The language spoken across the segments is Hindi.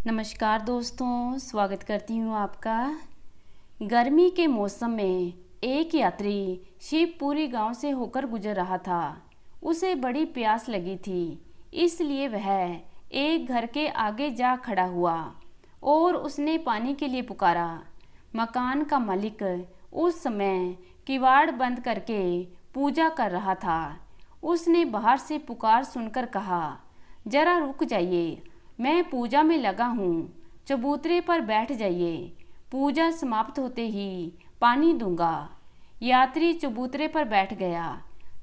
नमस्कार दोस्तों, स्वागत करती हूँ आपका। गर्मी के मौसम में एक यात्री शिवपुरी गांव से होकर गुजर रहा था। उसे बड़ी प्यास लगी थी, इसलिए वह एक घर के आगे जा खड़ा हुआ और उसने पानी के लिए पुकारा। मकान का मालिक उस समय किवाड़ बंद करके पूजा कर रहा था। उसने बाहर से पुकार सुनकर कहा, जरा रुक जाइए, मैं पूजा में लगा हूँ, चबूतरे पर बैठ जाइए, पूजा समाप्त होते ही पानी दूंगा। यात्री चबूतरे पर बैठ गया।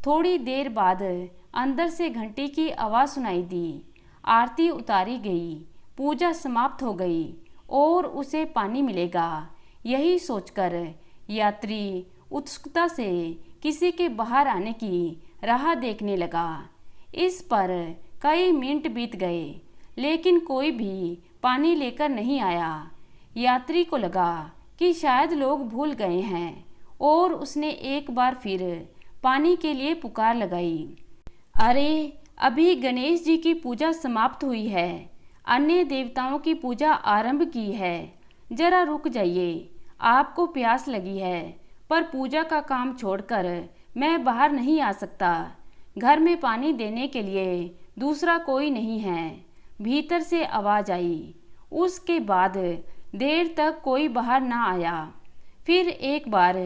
थोड़ी देर बाद अंदर से घंटी की आवाज़ सुनाई दी। आरती उतारी गई, पूजा समाप्त हो गई और उसे पानी मिलेगा, यही सोचकर यात्री उत्सुकता से किसी के बाहर आने की राह देखने लगा। इस पर कई मिनट बीत गए, लेकिन कोई भी पानी लेकर नहीं आया। यात्री को लगा कि शायद लोग भूल गए हैं और उसने एक बार फिर पानी के लिए पुकार लगाई। अरे, अभी गणेश जी की पूजा समाप्त हुई है, अन्य देवताओं की पूजा आरंभ की है, जरा रुक जाइए, आपको प्यास लगी है, पर पूजा का काम छोड़कर मैं बाहर नहीं आ सकता। घर में पानी देने के लिए दूसरा कोई नहीं है, भीतर से आवाज आई। उसके बाद देर तक कोई बाहर ना आया। फिर एक बार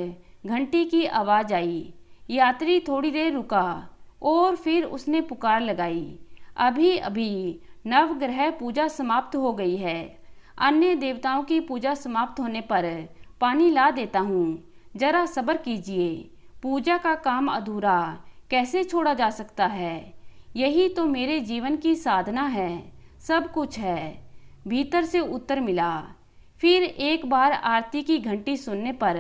घंटी की आवाज आई। यात्री थोड़ी देर रुका और फिर उसने पुकार लगाई, अभी अभी नवग्रह पूजा समाप्त हो गई है, अन्य देवताओं की पूजा समाप्त होने पर पानी ला देता हूँ, जरा सब्र कीजिए। पूजा का काम अधूरा कैसे छोड़ा जा सकता है? यही तो मेरे जीवन की साधना है, सब कुछ है, भीतर से उत्तर मिला। फिर एक बार आरती की घंटी सुनने पर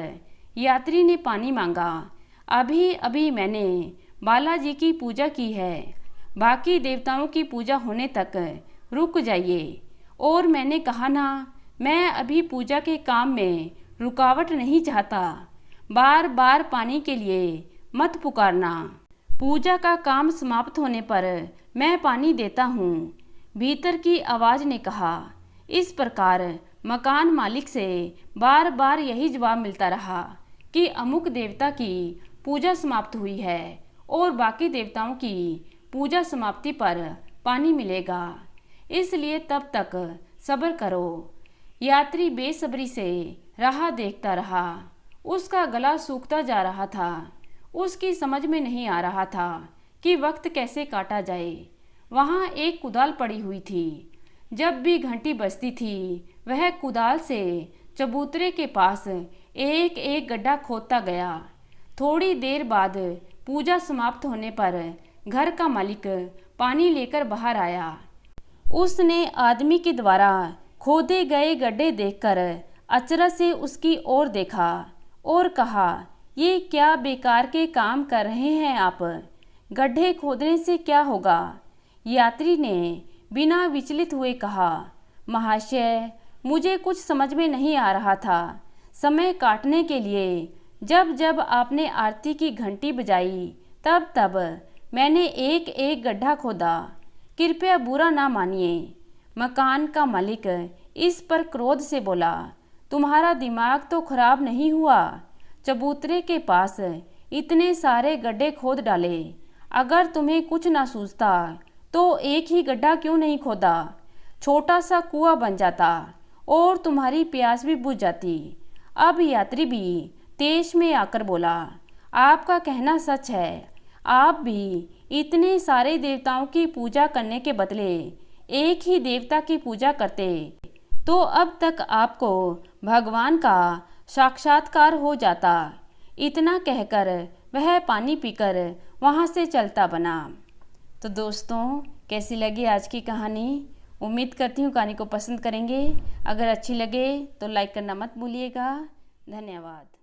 यात्री ने पानी मांगा। अभी अभी मैंने बालाजी की पूजा की है, बाकी देवताओं की पूजा होने तक रुक जाइए। और मैंने कहा ना, मैं अभी पूजा के काम में रुकावट नहीं चाहता, बार बार पानी के लिए मत पुकारना। पूजा का काम समाप्त होने पर मैं पानी देता हूँ, भीतर की आवाज़ ने कहा। इस प्रकार मकान मालिक से बार बार यही जवाब मिलता रहा कि अमुक देवता की पूजा समाप्त हुई है और बाकी देवताओं की पूजा समाप्ति पर पानी मिलेगा, इसलिए तब तक सब्र करो। यात्री बेसब्री से राह देखता रहा। उसका गला सूखता जा रहा था। उसकी समझ में नहीं आ रहा था कि वक्त कैसे काटा जाए। वहाँ एक कुदाल पड़ी हुई थी। जब भी घंटी बजती थी, वह कुदाल से चबूतरे के पास एक एक गड्ढा खोदता गया। थोड़ी देर बाद पूजा समाप्त होने पर घर का मालिक पानी लेकर बाहर आया। उसने आदमी के द्वारा खोदे गए गड्ढे देखकर अचरज से उसकी ओर देखा और कहा, ये क्या बेकार के काम कर रहे हैं आप? गड्ढे खोदने से क्या होगा? यात्री ने बिना विचलित हुए कहा, महाशय, मुझे कुछ समझ में नहीं आ रहा था। समय काटने के लिए जब जब आपने आरती की घंटी बजाई, तब तब मैंने एक एक गड्ढा खोदा, कृपया बुरा ना मानिए। मकान का मालिक इस पर क्रोध से बोला, तुम्हारा दिमाग तो खराब नहीं हुआ? चबूतरे के पास इतने सारे गड्ढे खोद डाले, अगर तुम्हें कुछ ना सूझता तो एक ही गड्ढा क्यों नहीं खोदा? छोटा सा कुआं बन जाता और तुम्हारी प्यास भी बुझ जाती। अब यात्री भी तेज में आकर बोला, आपका कहना सच है, आप भी इतने सारे देवताओं की पूजा करने के बदले एक ही देवता की पूजा करते तो अब तक आपको भगवान का साक्षात्कार हो जाता। इतना कहकर वह पानी पीकर वहाँ से चलता बना। तो दोस्तों, कैसी लगी आज की कहानी? उम्मीद करती हूँ कहानी को पसंद करेंगे। अगर अच्छी लगे तो लाइक करना मत भूलिएगा। धन्यवाद।